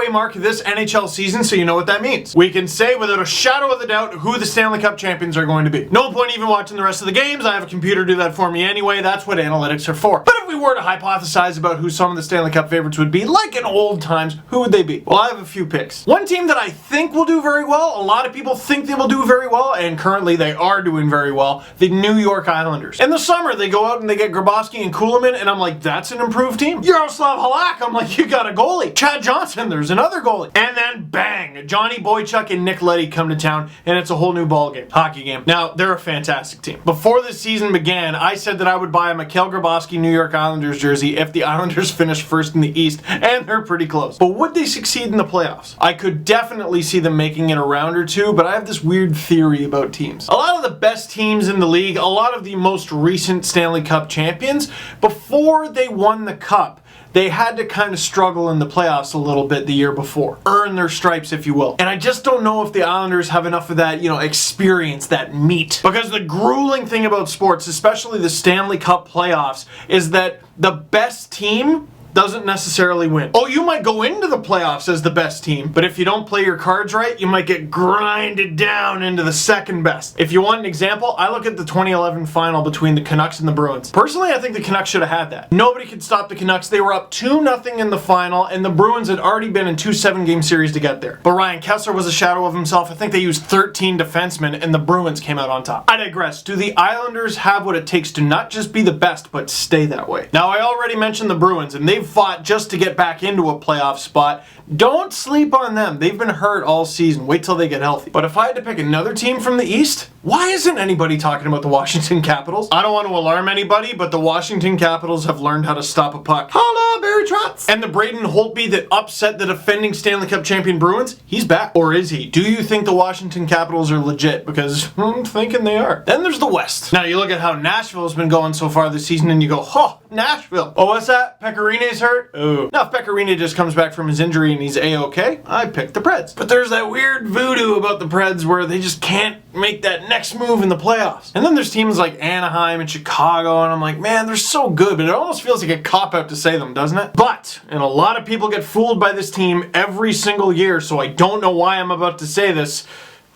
halfway mark this NHL season, so you know what that means. We can say without a shadow of a doubt who the Stanley Cup champions are going to be. No point even watching the rest of the games. I have a computer do that for me anyway. That's what analytics are for. But if we were to hypothesize about who some of the Stanley Cup favorites would be, like in old times, who would they be? Well, I have a few picks. One team that I think will do very well, a lot of people think they will do very well, and currently they are doing very well, the New York Islanders. In the summer, they go out and they get Grabowski and Kuhlman, and I'm like, that's an improved team. Yaroslav Halak, I'm like, you got a goalie. Chad Johnson, there's another goalie. And then bang, Johnny Boychuk and Nick Leddy come to town, and it's a whole new ball game, hockey game. Now, they're a fantastic team. Before the season began, I said that I would buy a Mikhail Grabowski New York Islanders jersey if the Islanders finish first in the East, and they're pretty close. But would they succeed in the playoffs? I could definitely see them making it a round or two, but I have this weird theory about teams. A lot of the best teams in the league, a lot of the most recent Stanley Cup champions, before they won the cup, they had to kind of struggle in the playoffs a little bit the year before. Earn their stripes, if you will. And I just don't know if the Islanders have enough of that, experience, that meat. Because the grueling thing about sports, especially the Stanley Cup playoffs, is that the best team doesn't necessarily win. Oh, you might go into the playoffs as the best team, but if you don't play your cards right, you might get grinded down into the second best. If you want an example, I look at the 2011 final between the Canucks and the Bruins. Personally, I think the Canucks should have had that. Nobody could stop the Canucks. They were up 2-0 in the final, and the Bruins had already been in 2 7-game series to get there. But Ryan Kessler was a shadow of himself. I think they used 13 defensemen, and the Bruins came out on top. I digress. Do the Islanders have what it takes to not just be the best, but stay that way? Now, I already mentioned the Bruins, and they've fought just to get back into a playoff spot. Don't sleep on them. They've been hurt all season. Wait till they get healthy. But if I had to pick another team from the East, why isn't anybody talking about the Washington Capitals? I don't want to alarm anybody, but the Washington Capitals have learned how to ststop a puck. Holla, Barry Trotz! And the Braden Holtby that upset the defending Stanley Cup champion Bruins, he's back. Or is he? Do you think the Washington Capitals are legit? Because I'm thinking they are. Then there's the West. Now you look at how Nashville's been going so far this season and you go, Nashville. Oh, what's that? Pecorine's hurt? Ooh. Now if Pecorine just comes back from his injury and he's A-okay, I pick the Preds. But there's that weird voodoo about the Preds where they just can't make that next move in the playoffs. And then there's teams like Anaheim and Chicago, and I'm like, man, they're so good, but it almost feels like a cop-out to say them, doesn't it? But, and a lot of people get fooled by this team every single year, so I don't know why I'm about to say this,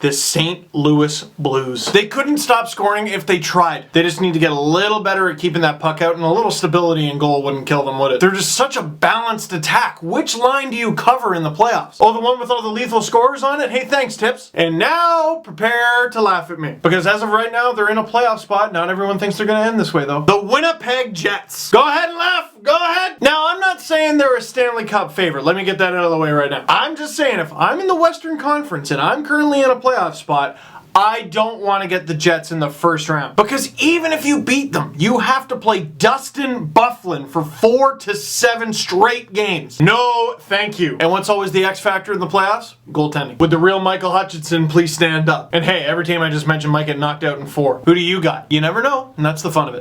the St. Louis Blues. They couldn't stop scoring if they tried. They just need to get a little better at keeping that puck out, and a little stability in goal wouldn't kill them, would it? They're just such a balanced attack. Which line do you cover in the playoffs? Oh, the one with all the lethal scorers on it? Hey, thanks, Tips. And now, prepare to laugh at me. Because as of right now, they're in a playoff spot. Not everyone thinks they're gonna end this way, though. The Winnipeg Jets. Go ahead and laugh. Go ahead. Now, I'm not saying they're a Stanley Cup favorite. Let me get that out of the way right now. I'm just saying, if I'm in the Western Conference and I'm currently in a playoff spot, I don't want to get the Jets in the first round. Because even if you beat them, you have to play Dustin Byfuglien for 4 to 7 straight games. No, thank you. And what's always the X factor in the playoffs? Goaltending. Would the real Michael Hutchinson please stand up? And hey, every team I just mentioned might get knocked out in 4. Who do you got? You never know, and that's the fun of it.